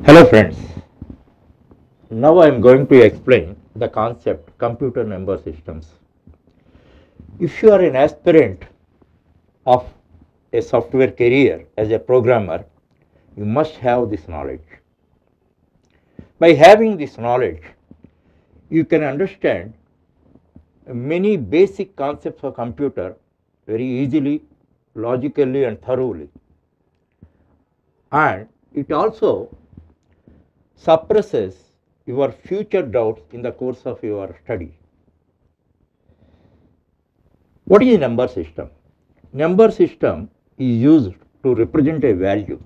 Hello friends, now I am going to explain the concept computer number systems. If you are an aspirant of a software career as a programmer, you must have this knowledge. By having this knowledge, you can understand many basic concepts of computer very easily, logically and thoroughly. And it also suppresses your future doubts in the course of your study. What is a number system? Number system is used to represent a value.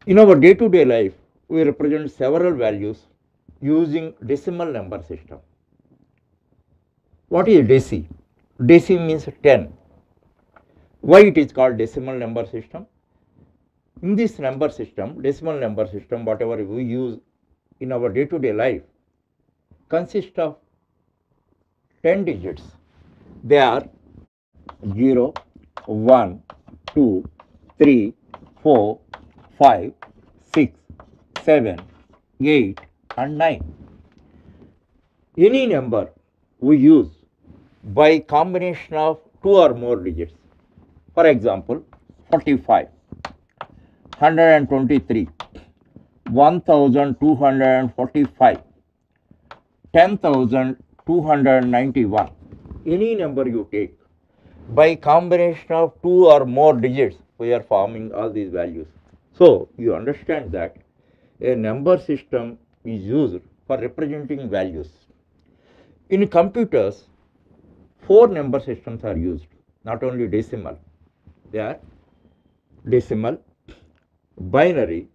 In our day-to-day life, we represent several values using decimal number system. What is deci? Deci means 10. Why it is called decimal number system? In this number system, decimal number system, whatever we use in our day-to-day life, consists of 10 digits. They are 0, 1, 2, 3, 4, 5, 6, 7, 8 and 9. Any number we use by combination of 2 or more digits. For example, 45, 123, 1245, 10,291. Any number you take, by combination of 2 or more digits, we are forming all these values. So, you understand that a number system is used for representing values. In computers, 4 number systems are used, not only decimal. They are decimal, binary,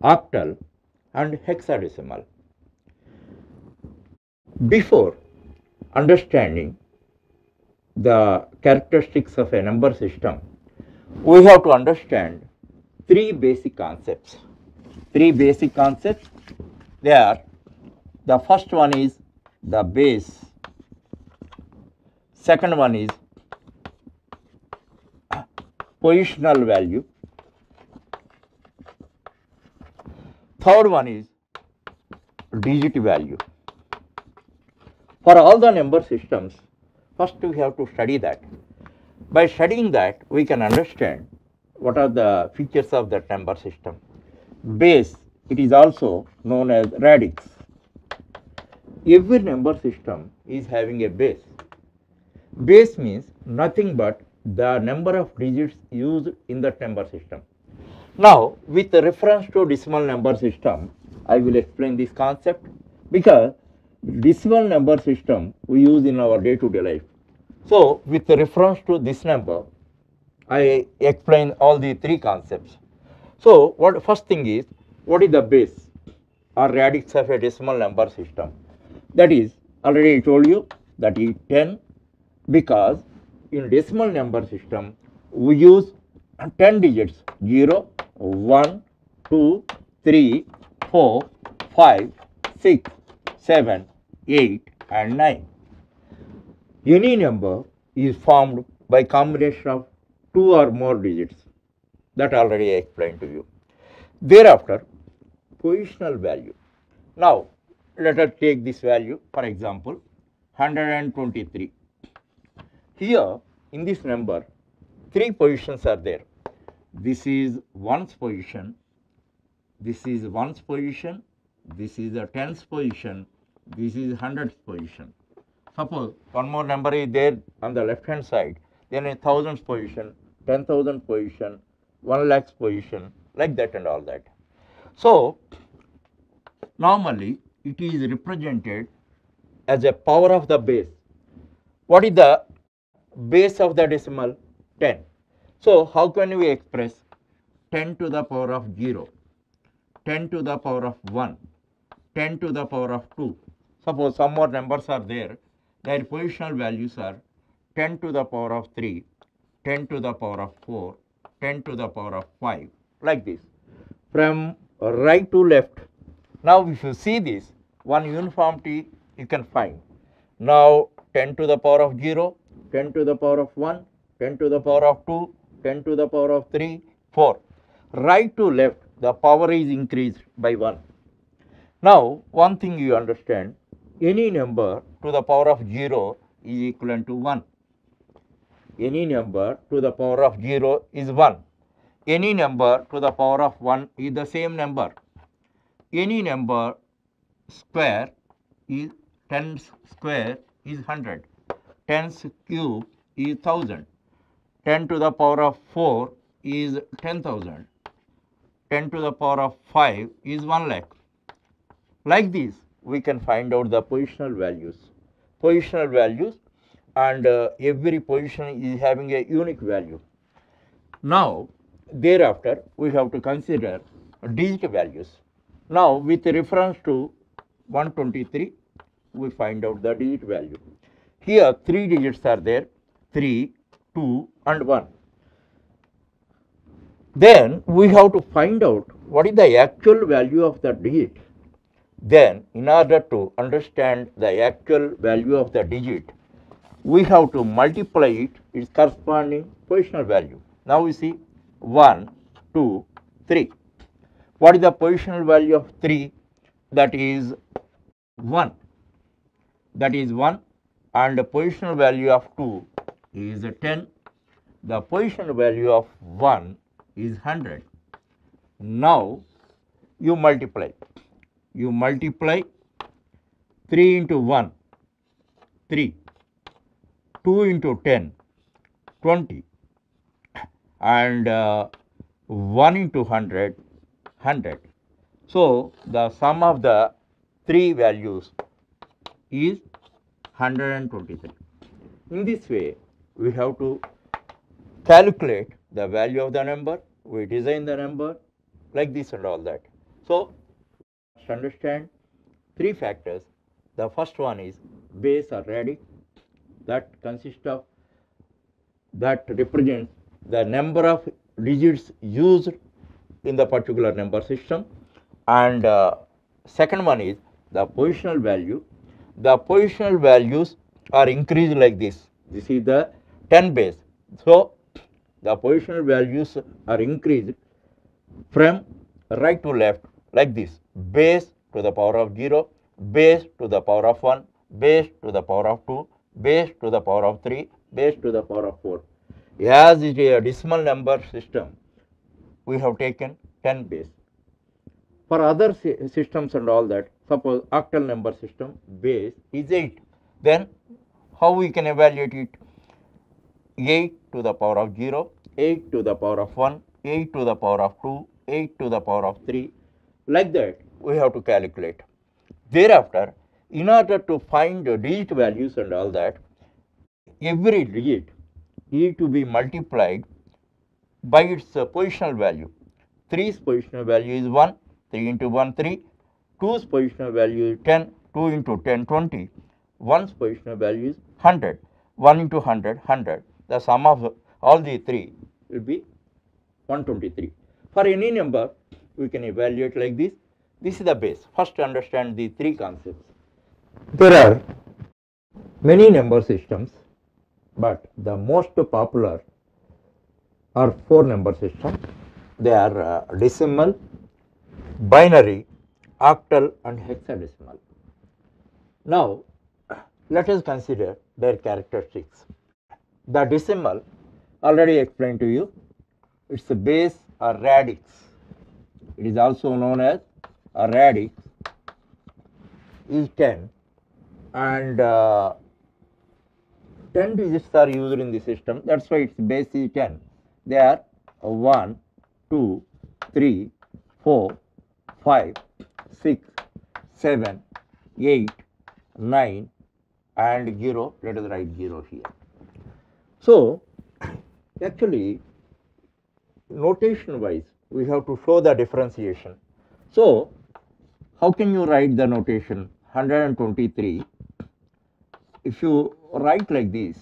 octal and hexadecimal. Before understanding the characteristics of a number system, we have to understand 3 basic concepts. 3 basic concepts, they are, the first one is the base, second one is positional value, third one is digit value. For all the number systems, first we have to study that. By studying that, we can understand what are the features of that number system. Base, it is also known as radix. Every number system is having a base. Base means nothing but the number of digits used in that number system. Now, with reference to decimal number system, I will explain this concept because decimal number system we use in our day-to-day life. So, with reference to this number, I explain all the 3 concepts. So, what first thing is, what is the base or radix of a decimal number system? That is, already I told you that is 10, because in decimal number system we use 10 digits 0, 1, 2, 3, 4, 5, 6, 7, 8 and 9. Any number is formed by combination of 2 or more digits, that already I explained to you. Thereafter, positional value. Now, let us take this value, for example, 123. Here, in this number, 3 positions are there. This is ones position, this is ones position, this is a tens position, this is hundredths position. Suppose one more number is there on the left hand side, then a thousands position, 10,000 position, 1 lakhs position, like that and all that. So, normally it is represented as a power of the base. What is the base of the decimal? 10. So, how can we express 10 to the power of 0, 10 to the power of 1, 10 to the power of 2? Suppose some more numbers are there, their positional values are 10 to the power of 3, 10 to the power of 4, 10 to the power of 5, like this, from right to left. Now, if you see this, one uniformity you can find. Now, 10 to the power of 0, 10 to the power of 1, 10 to the power of 2, 10 to the power of 3, 4. right to left, the power is increased by 1. Now, one thing you understand, any number to the power of 0 is equivalent to 1. Any number to the power of 0 is 1. Any number to the power of 1 is the same number. Any number square is 10 square is 100. 10's cube is 1000. 10 to the power of 4 is 10,000. 10 to the power of 5 is 1 lakh. Like this, we can find out the positional values. Positional values, and every position is having a unique value. Now, thereafter, we have to consider digit values. Now, with reference to 123, we find out the digit value. Here, 3 digits are there, 3, 2, and 1. Then, we have to find out what is the actual value of the digit. Then, in order to understand the actual value of the digit, we have to multiply it, its corresponding positional value. Now, we see 1, 2, 3. What is the positional value of 3? That is 1. That is 1. And the positional value of 2 is 10. The positional value of 1 is 100. Now, you multiply. You multiply 3 into 1, 3. 2 into 10, 20. And 1 into 100, 100. So, the sum of the 3 values is 123. In this way, we have to calculate the value of the number, we design the number like this and all that. So, to understand 3 factors. The first one is base or radix, that consists of, that represents the number of digits used in the particular number system. And second one is the positional value. The positional values are increased like this. This is the 10 base. So, the positional values are increased from right to left like this: base to the power of 0, base to the power of 1, base to the power of 2, base to the power of 3, base to the power of 4. As it is a decimal number system, we have taken 10 base. For other systems and all that, suppose octal number system, base is 8. Then how we can evaluate it? 8 to the power of 0, 8 to the power of 1, 8 to the power of 2, 8 to the power of 3. Like that, we have to calculate. Thereafter, in order to find the digit values and all that, every digit is to be multiplied by its positional value. 3's positional value is 1, 3 into 1, 3. 2's positional value is 10, 2 into 10, 20. 1's positional value is 100, 1 into 100, 100. The sum of all the 3 will be 123. For any number, we can evaluate like this. This is the base. First, understand the 3 concepts. There are many number systems, but the most popular are 4 number systems. They are decimal, binary, octal, and hexadecimal. Now, let us consider their characteristics. The decimal, already explained to you, its base or radix. It is also known as a radix is 10, and 10 digits are used in the system. That's why its base is 10. They are 1, 2, 3, 4, 5, 6, 7, 8, 9, and 0. Let us write 0 here. So, actually, notation wise, we have to show the differentiation. So, how can you write the notation 123? If you write like this,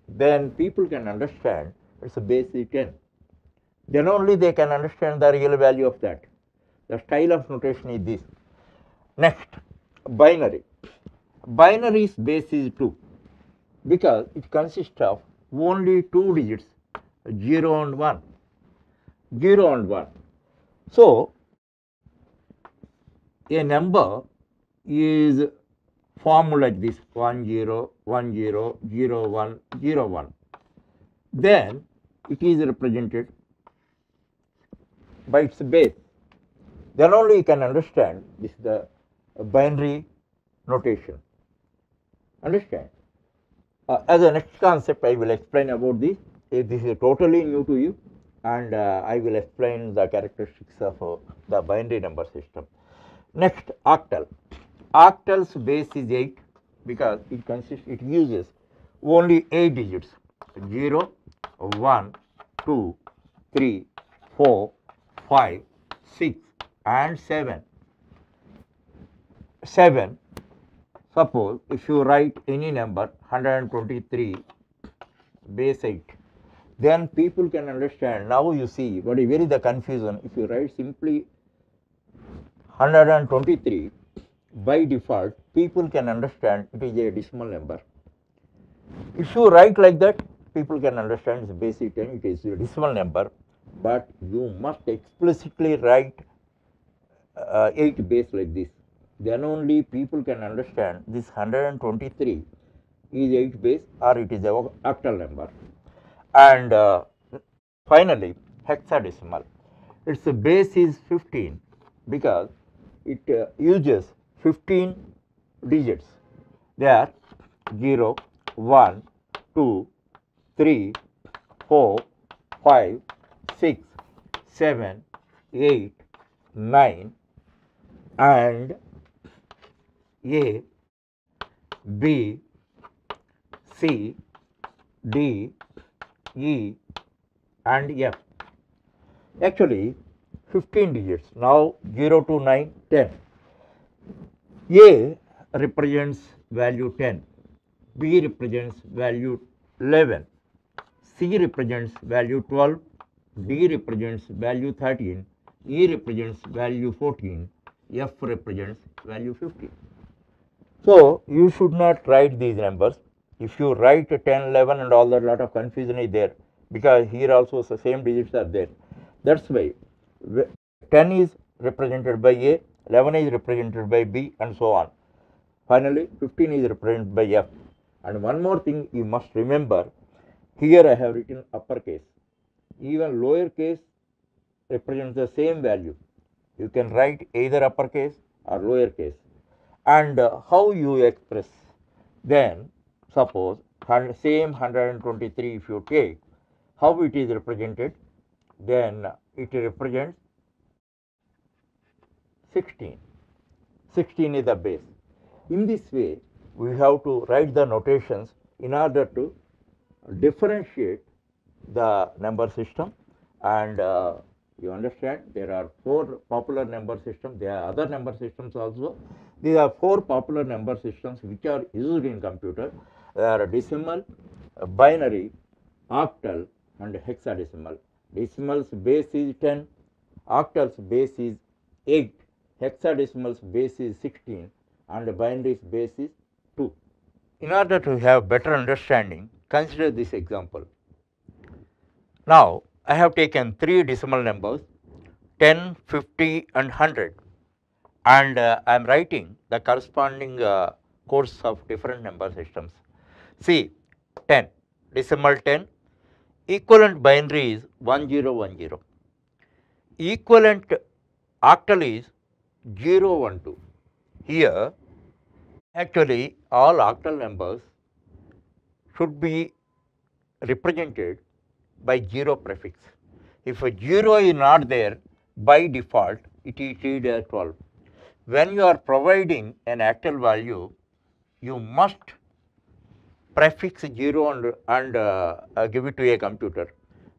then people can understand it's a base is 10. Then only they can understand the real value of that. The style of notation is this. Next, binary. Binary's base is 2 because it consists of only 2 digits, 0 and 1. 0 and 1. So, a number is formed like this 1 0 1 0 0 1 0 1. Then it is represented by its base. Then only you can understand this is the binary notation. Understand? As a next concept, I will explain about this. This is totally new to you, and I will explain the characteristics of the binary number system. Next, octal. Octal's base is 8 because it uses only 8 digits 0, 1, 2, 3, 4, 5, 6 and 7. 7. Suppose if you write any number 123 base 8, then people can understand. Now you see what is very the confusion. If you write simply 123, by default people can understand it is a decimal number. If you write like that, people can understand it's base 10, it is a decimal number, but you must explicitly write 8 base like this. Then only people can understand this 123 is 8 base or it is a octal number. And finally, hexadecimal. Its base is 15 because it uses 15 digits. They are 0, 1, 2, 3, 4, 5, 6, 7, 8, 9 and A, B, C, D, E and F. Actually 15 digits. Now 0 to 9, 10. A represents value 10, B represents value 11, C represents value 12, D represents value 13, E represents value 14, F represents value 15. So, you should not write these numbers. If you write 10, 11 and all that, lot of confusion is there because here also the same digits are there. That's why 10 is represented by A, 11 is represented by B and so on. Finally, 15 is represented by F. And one more thing you must remember, here I have written uppercase. Even lowercase represents the same value. You can write either uppercase or lowercase. And how you express? Then suppose same 123 if you take, how it is represented? Then it represents 16. 16 is the base. In this way, we have to write the notations in order to differentiate the number system. And you understand there are 4 popular number systems. There are other number systems also. These are 4 popular number systems which are used in computer. They are decimal, binary, octal and hexadecimal. Decimal's base is 10, octal's base is 8, hexadecimal's base is 16 and binary's base is 2. In order to have better understanding, consider this example. Now, I have taken 3 decimal numbers 10, 50 and 100 and I am writing the corresponding codes of different number systems. See 10, decimal 10, equivalent binary is 1010, equivalent octal is 012. Here actually all octal numbers should be represented by 0 prefix. If a 0 is not there, by default it is treated as 12. When you are providing an octal value, you must prefix 0 and give it to a computer.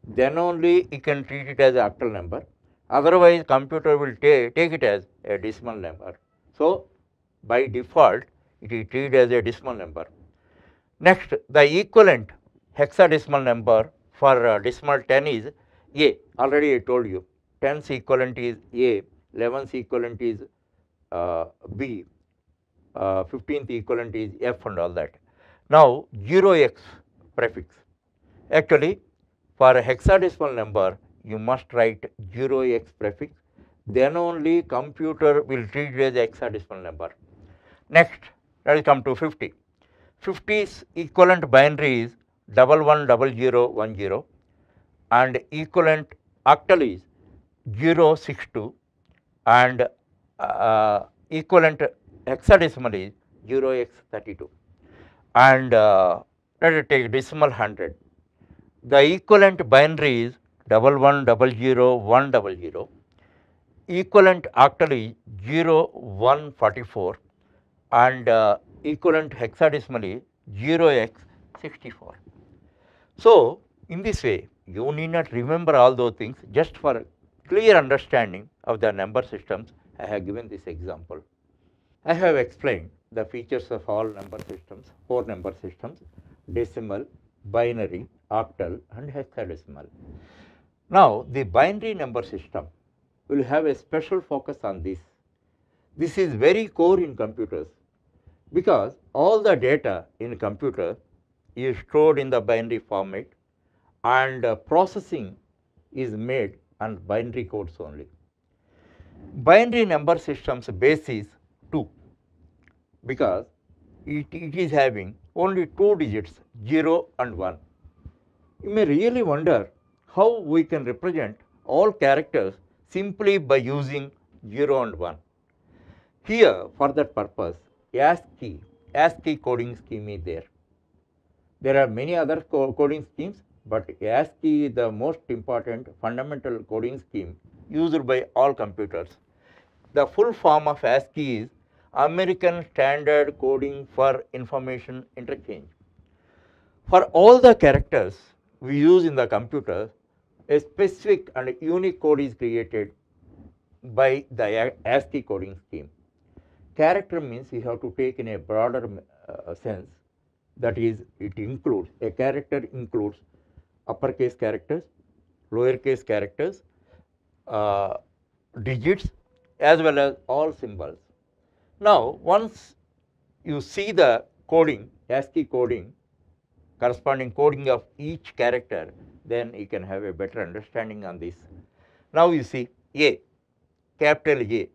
Then only you can treat it as an octal number. Otherwise, computer will take it as a decimal number. So, by default, it is treated as a decimal number. Next, the equivalent hexadecimal number for decimal 10 is A. Already I told you, 10's equivalent is A, 11's equivalent is B, 15th equivalent is F and all that. Now, 0x prefix. Actually, for a hexadecimal number, you must write 0x prefix then only computer will treat it as hexadecimal number. Next, let us come to 50. 50's equivalent binary is 110010 and equivalent octal is 062 and equivalent hexadecimal is 0x32 and let us take decimal 100. The equivalent binary is 110010, equivalent octal is 0144 and equivalent hexadecimal is 0x64. So, in this way you need not remember all those things, just for clear understanding of the number systems I have given this example. I have explained the features of all number systems, 4 number systems: decimal, binary, octal and hexadecimal. Now, the binary number system will have a special focus on this. This is very core in computers because all the data in computer is stored in the binary format and processing is made on binary codes only. Binary number systems base is 2 because it is having only 2 digits, 0 and 1. You may really wonder how we can represent all characters simply by using 0 and 1. Here, for that purpose, ASCII coding scheme is there. There are many other coding schemes, but ASCII is the most important fundamental coding scheme used by all computers. The full form of ASCII is American Standard Coding for Information Interchange. For all the characters we use in the computer, a specific and unique code is created by the ASCII coding scheme. Character means you have to take in a broader sense, that is, it includes, a character includes uppercase characters, lowercase characters, digits as well as all symbols. Now, once you see the coding, ASCII coding, corresponding coding of each character, then you can have a better understanding on this. Now, you see A, capital A,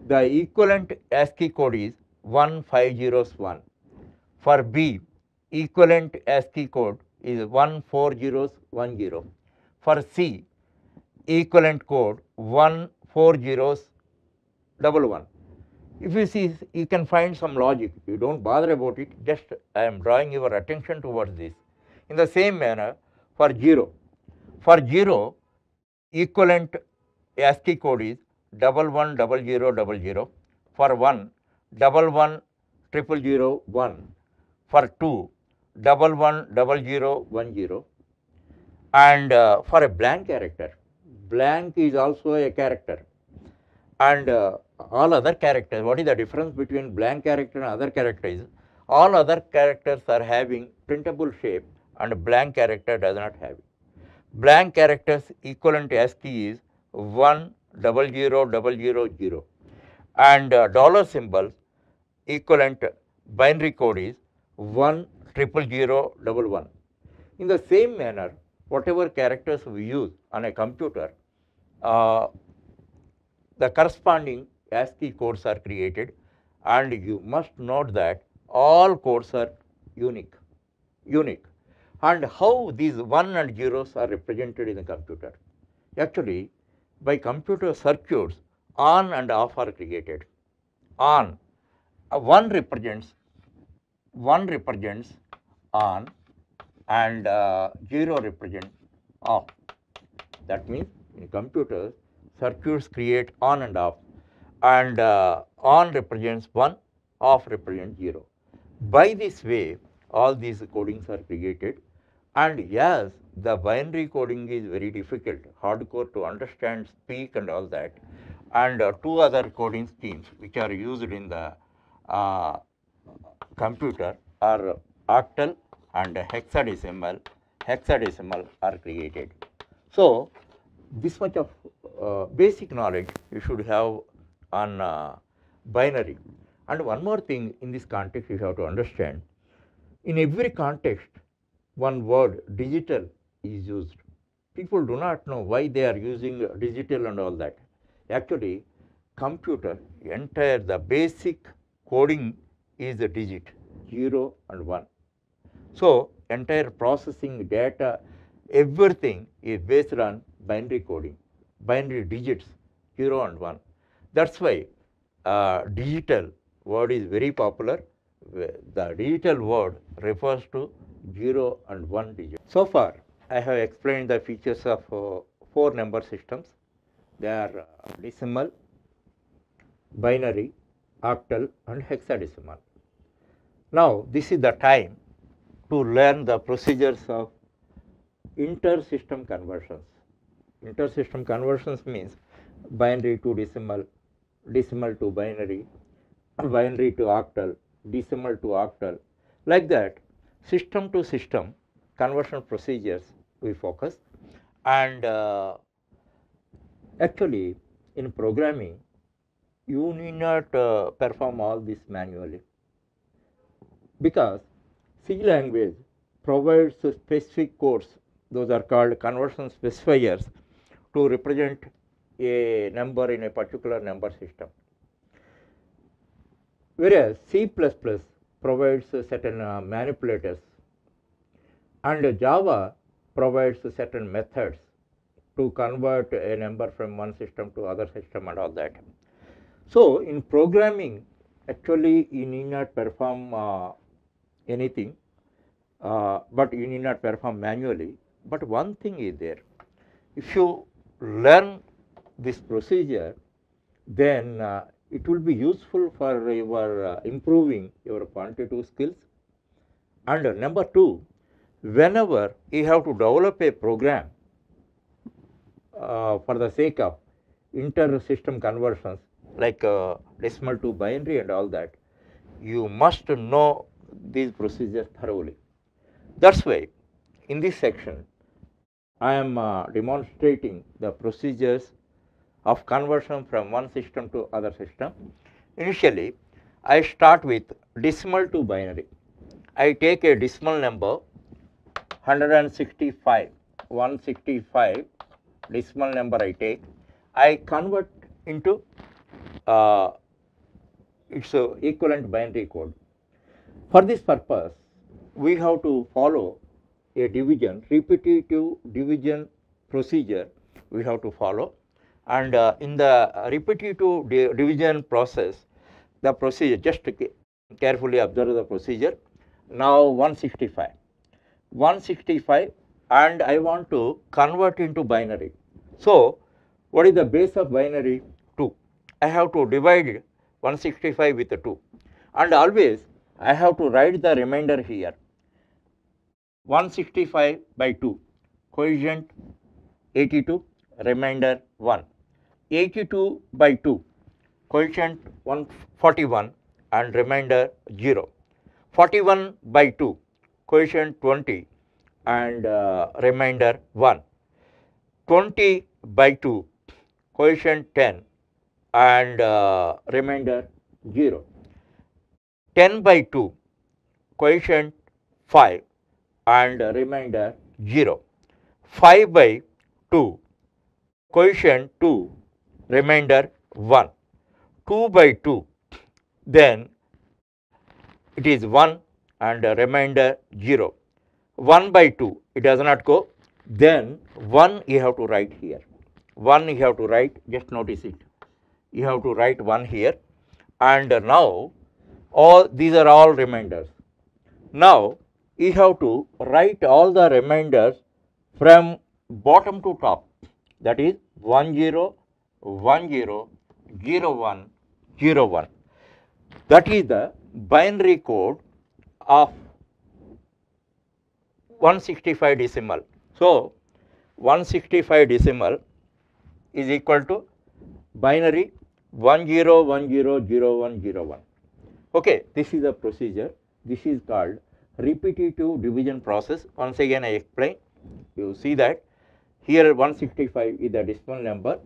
the equivalent ASCII code is 1501. For B, equivalent ASCII code is 14010. For C, equivalent code 14011. If you see, you can find some logic. You don't bother about it, just I am drawing your attention towards this. In the same manner, for 0, equivalent ASCII code is 110000. For 1, 110001. For 2, 110010. And for a blank character, blank is also a character. And all other characters, what is the difference between blank character and other characters? All other characters are having printable shape and blank character does not have it. Blank characters equivalent ASCII is 100000 and dollar symbol equivalent binary code is 10011. In the same manner, whatever characters we use on a computer, the corresponding ASCII codes are created, and you must note that all codes are unique. And how these 1 and 0s are represented in the computer? Actually, by computer circuits, on and off are created. On, 1 represents on and 0 represents off. That means in computers, circuits create on and off, and on represents 1, off represents 0. By this way, all these codings are created, and yes, the binary coding is very difficult, hardcore to understand, speak and all that. And 2 other coding schemes which are used in the computer are octal and hexadecimal are created. So, this much of basic knowledge you should have on binary. And one more thing in this context you have to understand, in every context one word digital is used. People do not know why they are using digital and all that. Actually, computer, entire the basic coding is a digit, 0 and 1. So, entire processing data, everything is based on binary coding, binary digits, 0 and 1. That's why digital word is very popular. The digital word refers to 0 and 1 digit. So far, I have explained the features of 4 number systems. They are decimal, binary, octal, and hexadecimal. Now, this is the time to learn the procedures of inter-system conversions. Inter-system conversions means binary to decimal, decimal to binary, binary to octal, decimal to octal. Like that, system to system conversion procedures we focus. And actually, in programming, you need not perform all this manually, because C language provides specific codes, those are called conversion specifiers, to represent a number in a particular number system. Whereas C++ provides certain manipulators, and Java provides certain methods to convert a number from one system to other system and all that. So, in programming, actually you need not perform anything, but you need not perform manually. But one thing is there, if you learn this procedure, then it will be useful for your improving your quantitative skills. And number two, whenever you have to develop a program for the sake of inter-system conversions, like decimal to binary and all that, you must know these procedures thoroughly. That's why in this section I am demonstrating the procedures of conversion from one system to other system. Initially, I start with decimal to binary. I take a decimal number 165, 165 decimal number I take. I convert into its equivalent binary code. For this purpose, we have to follow a division, repetitive division procedure we have to follow. And in the repetitive division process, the procedure, just carefully observe the procedure. Now 165, 165, and I want to convert into binary. So, what is the base of binary? 2. I have to divide 165 with 2, and always I have to write the remainder here. 165 by 2, coefficient 82, remainder 1. 82 by 2, coefficient 141 and remainder 0. 41 by 2, coefficient 20 and remainder 1. 20 by 2, coefficient 10 and remainder 0. 10 by 2, coefficient 5 and remainder 0. 5 by 2, coefficient 2, remainder 1. 2 by 2, then it is 1 and remainder 0. 1 by 2, it does not go, then 1 you have to write here. 1 you have to write, just notice it. You have to write 1 here, and now all these are all remainders. Now you have to write all the remainders from bottom to top, that is 10, 10, 01, 01. That is the binary code of 165 decimal. So, 165 decimal is equal to binary 10100101. Okay, this is the procedure. This is called repetitive division process. Once again I explain. You see that here 165 is the decimal number,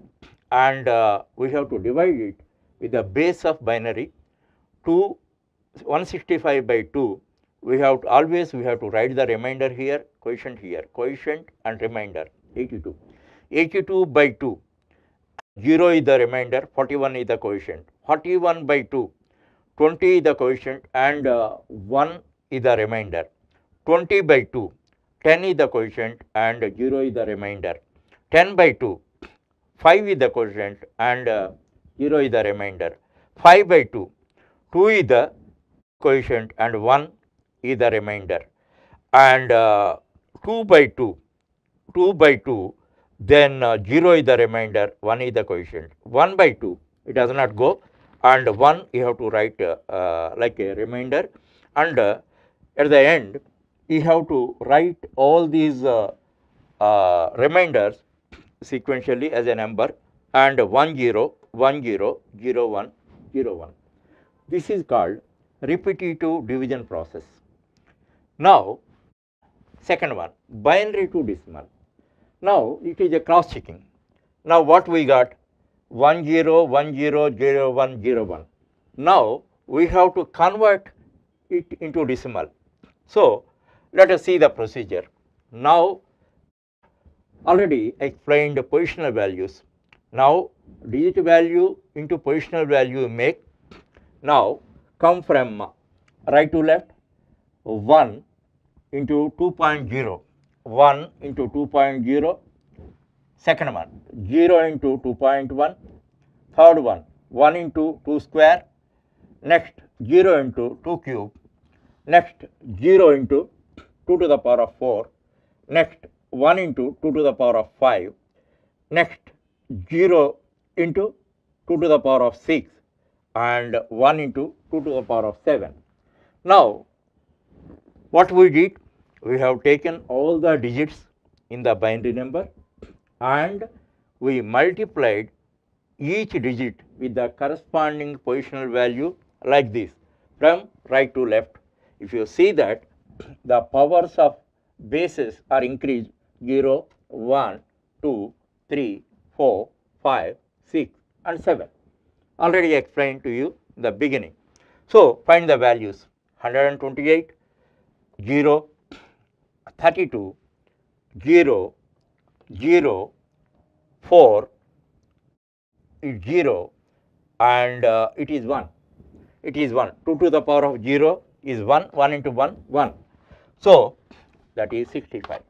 and we have to divide it with the base of binary. 165 by 2, we have to always write the remainder here, coefficient and remainder 82. 82 by 2, 0 is the remainder, 41 is the quotient. 41 by 2, 20 is the quotient and 1 is the remainder. 20 by 2, 10 is the quotient and 0 is the remainder. 10 by 2, 5 is the quotient and 0 is the remainder. 5 by 2, 2 is the quotient and 1 is the remainder. And 2 by 2, 2 by 2, then 0 is the remainder, 1 is the quotient. 1 by 2, it does not go, and 1 you have to write like a remainder, and at the end you have to write all these remainders sequentially as a number, and 1 0, 1 0, 0 1, 0 1. This is called repetitive division process. Now, second one, binary to decimal. Now, it is a cross checking. Now, what we got? 1 0, 1 0, 0 1, 0 1. Now, we have to convert it into decimal. So, let us see the procedure. Now, already explained the positional values. Now, digit value into positional value make. Now, come from right to left, 1 into 2.0, 1 into 2.0, second one 0 into 2.1, third one 1 into 2 square, next 0 into 2 cube, next 0 into 2 to the power of 4, next 1 into 2 to the power of 5, next 0 into 2 to the power of 6 and 1 into 2 to the power of 7. Now, what we did? We have taken all the digits in the binary number and we multiplied each digit with the corresponding positional value like this from right to left. If you see that the powers of bases are increased 0, 1, 2, 3, 4, 5, 6 and 7. Already explained to you in the beginning. So, find the values 128, 0, 32, 0, 0, 4, is 0 and it is 1. It is 1. 2 to the power of 0 is 1, 1 into 1, 1. So, that is 65.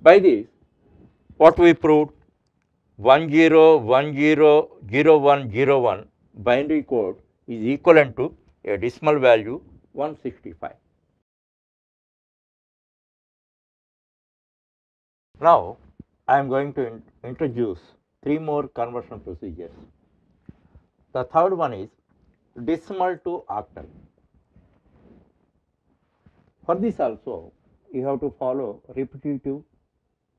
By this, what we proved? 1 0, 1 0, 0 1, 0 1 binary code is equivalent to a decimal value 165. Now, I am going to introduce 3 more conversion procedures. The third one is decimal to octal. For this also, you have to follow repetitive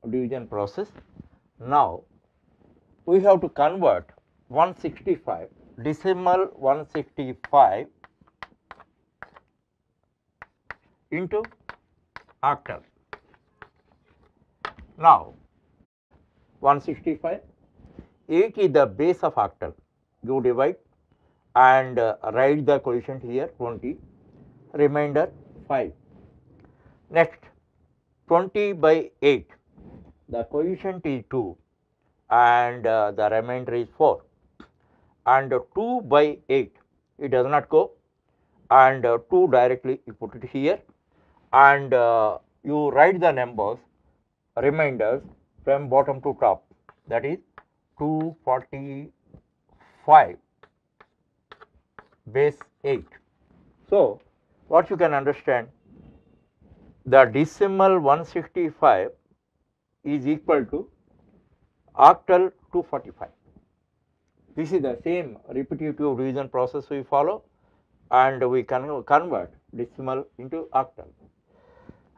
division process. Now, we have to convert 165, decimal 165 into octal. Now, 165, 8 is the base of octal. You divide and write the quotient here 20, remainder 5. Next, 20 by 8, the quotient is 2 and the remainder is 4. And 2 by 8, it does not go, and 2 directly you put it here and you write the numbers, remainders from bottom to top, that is 245 base 8. So, what you can understand, the decimal 165 is equal to octal 245. This is the same repetitive division process we follow and we can convert decimal into octal.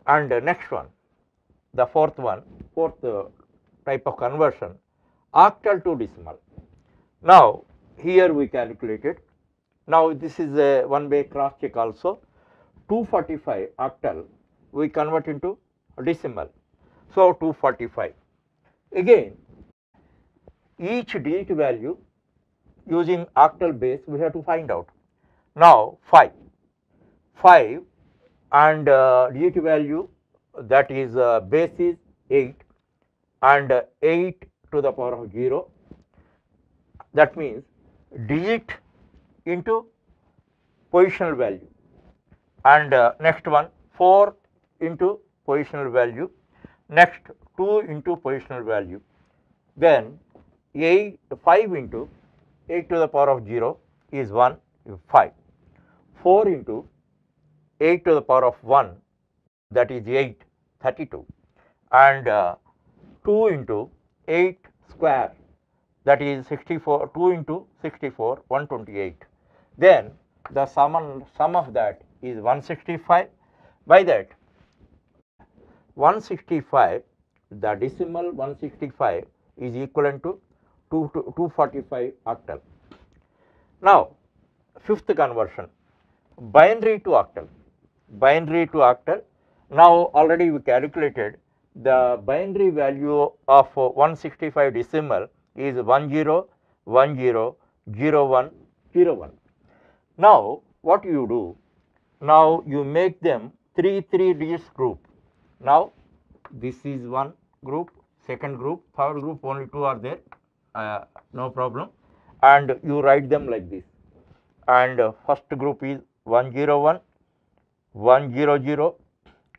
And next one, the fourth type of conversion, octal to decimal. Now, here we calculated. Now, this is a one way cross check also. 245 octal we convert into decimal. So, 245. Again, each digit value using octal base we have to find out. Now, 5 and digit value, that is base is 8 and 8 to the power of 0, that means digit into positional value, and next one 4 into positional value, next 2 into positional value, then 5 into 8 to the power of 0 is 1, 5, 4 into 8 to the power of 1, that is 8, 32, and 2 into 8 square, that is 64, 2 into 64, 128. Then the sum of that is 165. By that 165, the decimal 165 is equivalent to 245 octal. Now, fifth conversion, binary to octal. Binary to octal. Now, already we calculated the binary value of 165 decimal is 10100101. Now, what you do? Now, you make them 3 digits group. Now, this is one group, second group, third group, only 2 are there, no problem, and you write them like this. And first group is 101, 100,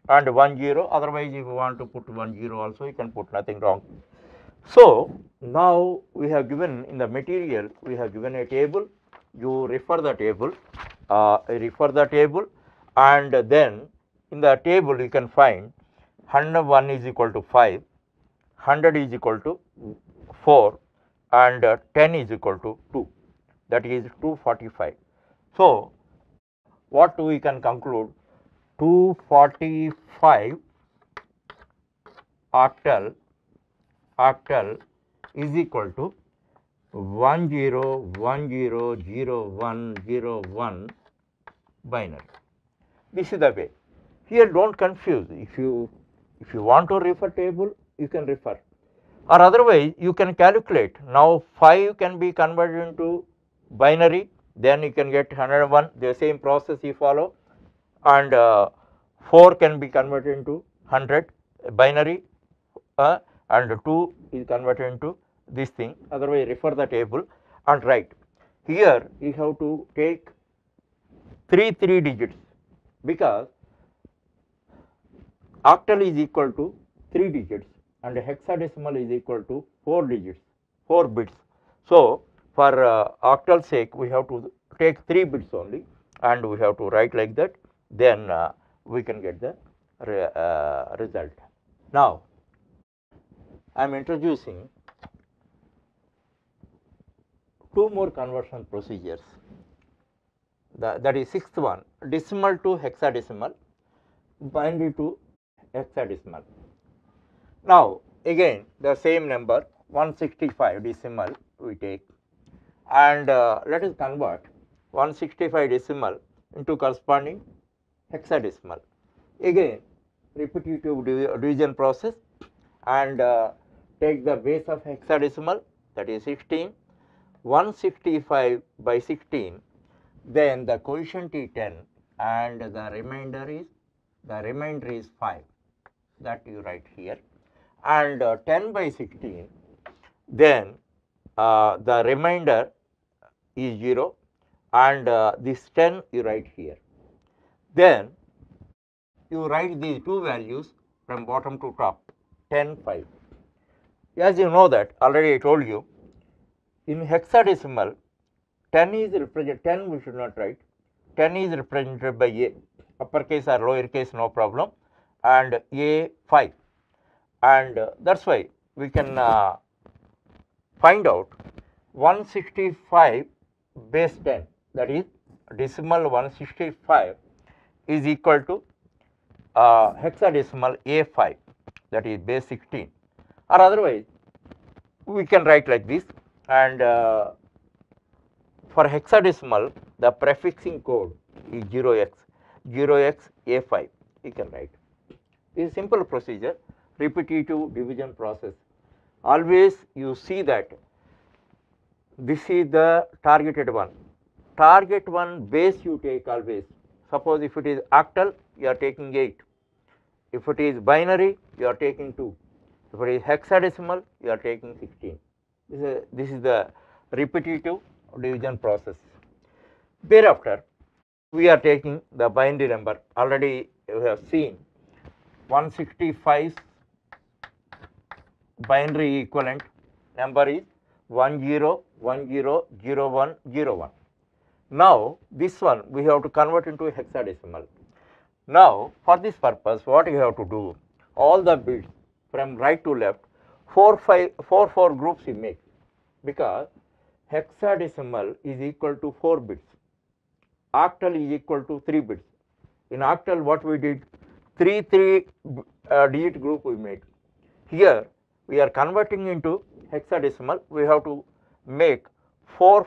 and 10. Otherwise, if you want to put 10 also, you can put, nothing wrong. So, now we have given in the material, we have given a table. You refer the table, and then in the table you can find 101 is equal to 5, 100 is equal to 4, and 10 is equal to 2, that is 245. So, what we can conclude? 245 octal is equal to 10100101 binary. This is the way. Here don't confuse. If you want to refer table, you can refer, or otherwise you can calculate. Now 5 can be converted into binary, then you can get 101, the same process you follow, and 4 can be converted into 100 binary, and 2 is converted into this thing. Otherwise, refer the table and write. Here you have to take 3 digits, because octal is equal to 3 digits and hexadecimal is equal to 4 digits, 4 bits. So, for octal sake, we have to take 3 bits only, and we have to write like that. Then we can get the result. Now, I am introducing 2 more conversion procedures. That is sixth one, decimal to hexadecimal, binary to hexadecimal. Now, again the same number 165 decimal we take, and let us convert 165 decimal into corresponding hexadecimal. Again repetitive division process, and take the base of hexadecimal, that is 16, 165 by 16, then the quotient is 10 and the remainder is 5, that you write here, and 10 by 16, then the remainder is 0, and this 10 you write here. Then you write these two values from bottom to top, 10, 5. As you know that, already I told you, in hexadecimal 10 is represented, 10 we should not write, 10 is represented by A, uppercase or lowercase, no problem, and A 5, and that is why we can find out 165 base 10, that is decimal 165 is equal to hexadecimal A5, that is base 16, or otherwise we can write like this. And for hexadecimal, the prefixing code is 0x, 0x A5, you can write. This is simple procedure, repetitive division process. Always you see that this is the targeted one. Target one base you take always. Suppose if it is octal, you are taking 8. If it is binary, you are taking 2. If it is hexadecimal, you are taking 16. This is the repetitive division process. Thereafter, we are taking the binary number. Already we have seen 165 binary equivalent number is 10100101. Now, this one we have to convert into a hexadecimal. Now, for this purpose, what you have to do, all the bits from right to left, 4 groups you make, because hexadecimal is equal to 4 bits, octal is equal to 3 bits. In octal, what we did, 3 digit group we made. Here, we are converting into hexadecimal, we have to make 4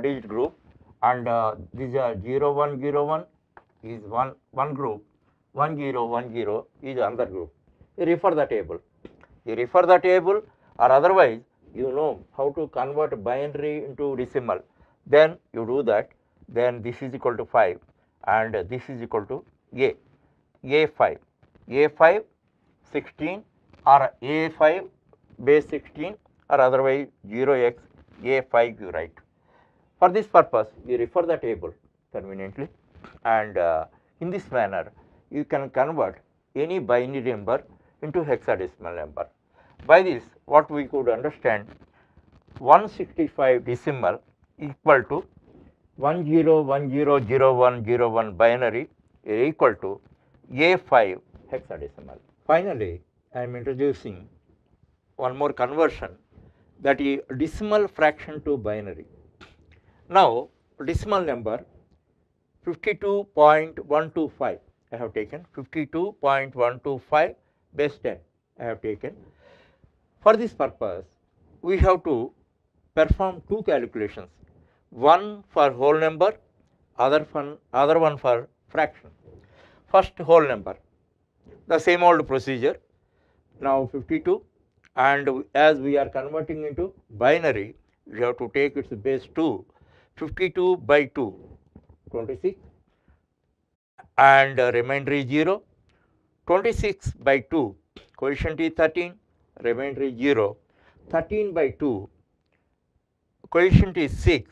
digit group, and these are 0101 is one group, 1010 is another group. You refer the table. You refer the table, or otherwise you know how to convert binary into decimal. Then you do that. Then this is equal to 5, and this is equal to A5, A5 16, or A5 base 16, or otherwise 0x A5 you write. For this purpose, you refer the table conveniently, and in this manner you can convert any binary number into hexadecimal number. By this, what we could understand, 165 decimal equal to 10100101 binary is equal to A5 hexadecimal. Finally, I am introducing one more conversion, that is decimal fraction to binary. Now, decimal number 52.125 I have taken, 52.125 base 10 I have taken. For this purpose, we have to perform two calculations, one for whole number, other one for fraction. First, whole number, the same old procedure. Now 52, and as we are converting into binary, we have to take its base 2, 52 by 2, 26, and remainder is 0, 26 by 2, coefficient is 13, remainder is 0, 13 by 2, coefficient is 6,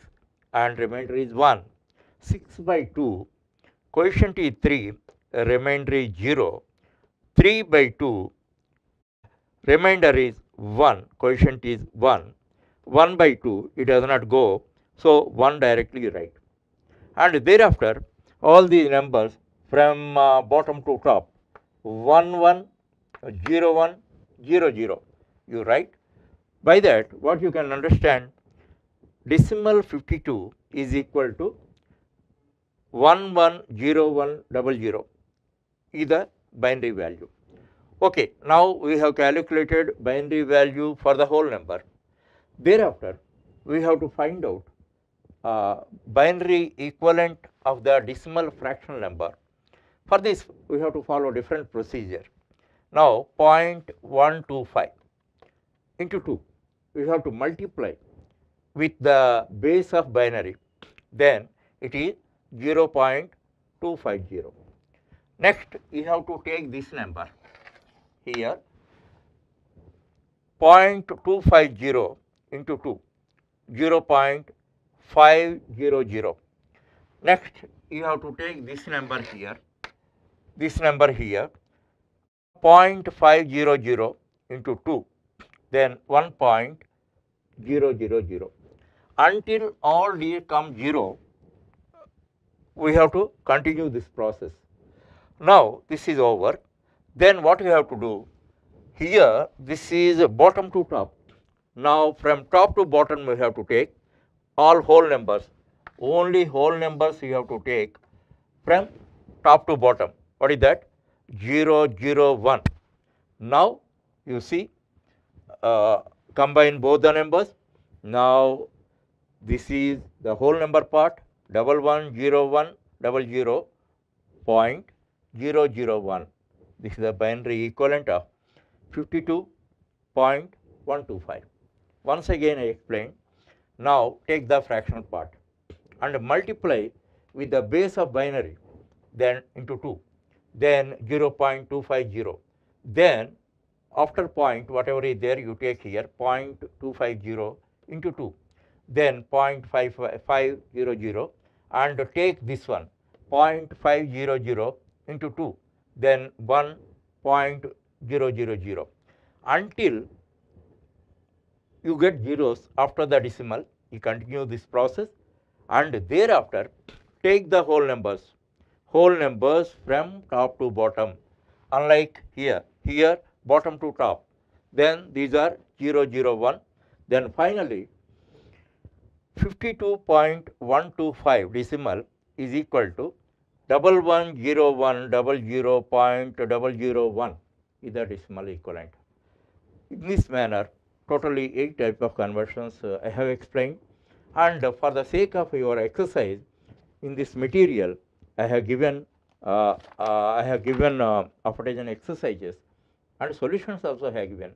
and remainder is 1, 6 by 2, coefficient is 3, remainder is 0, 3 by 2, remainder is 1, coefficient is 1, 1 by 2, it does not go, so 1 directly you write. And thereafter, all these numbers from bottom to top, 1 1 0 1 0 0 you write. By that, what you can understand, decimal 52 is equal to 110100 is the binary value. Okay, now we have calculated binary value for the whole number. Thereafter, we have to find out binary equivalent of the decimal fractional number. For this, we have to follow different procedure. Now, 0.125 into 2, we have to multiply with the base of binary, then it is 0.250. Next, you have to take this number here, 0.250 into 2, 0.500. Next, you have to take this number here, 0.500 into 2, then 1.000. Until all these come 0, we have to continue this process. Now, this is over. Then what we have to do, here this is bottom to top. Now, from top to bottom we have to take all whole numbers. Only whole numbers you have to take from top to bottom. What is that? 0 0 1. Now, you see, combine both the numbers. Now, this is the whole number part, 110100.001. This is the binary equivalent of 52.125. Once again I explain. Now, take the fractional part and multiply with the base of binary, then into 2, then 0.250. Then after point, whatever is there, you take here 0.250 into 2, then 0.5500, and take this one 0.500 into 2, then 1.000 until you get zeros after the decimal. You continue this process, and thereafter take the whole numbers from top to bottom, unlike here bottom to top. Then these are 001. Then finally 52.125 decimal is equal to 110100.001 is the decimal equivalent. In this manner, totally 8 types of conversions I have explained, and for the sake of your exercise in this material, I have given half a dozen exercises, and solutions also I have given.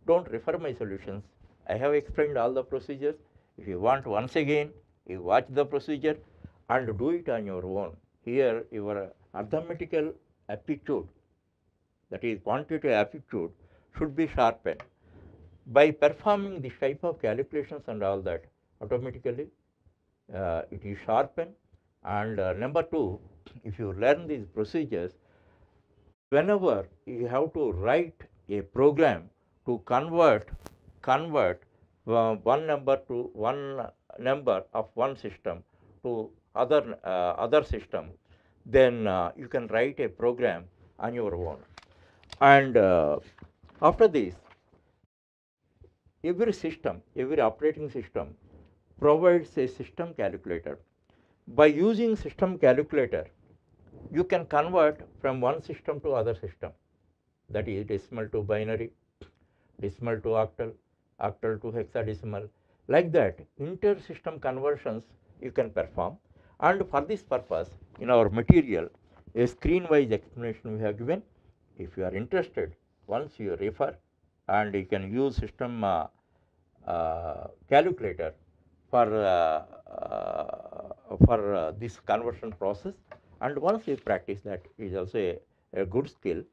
Don't refer my solutions. I have explained all the procedures. If you want, once again, you watch the procedure and do it on your own. Here, your arithmetical aptitude, that is quantitative aptitude, should be sharpened. By performing this type of calculations and all that, automatically it is sharpened. And number 2, if you learn these procedures, whenever you have to write a program to convert one number of one system to other system, then you can write a program on your own. And after this, every operating system provides a system calculator. By using system calculator, you can convert from one system to other system, that is decimal to binary, decimal to octal, octal to hexadecimal. Like that, inter-system conversions you can perform. And for this purpose, in our material, a screen-wise explanation we have given. If you are interested, once you refer, and you can use system calculator for this conversion process. And once you practice that, is also a good skill.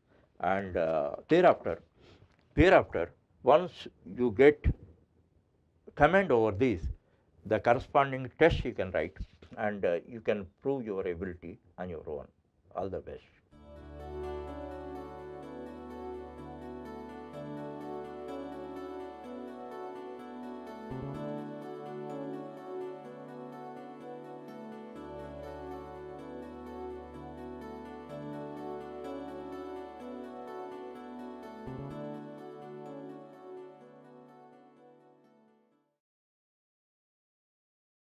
And thereafter, once you get command over this, the corresponding test you can write, and you can prove your ability on your own. All the best.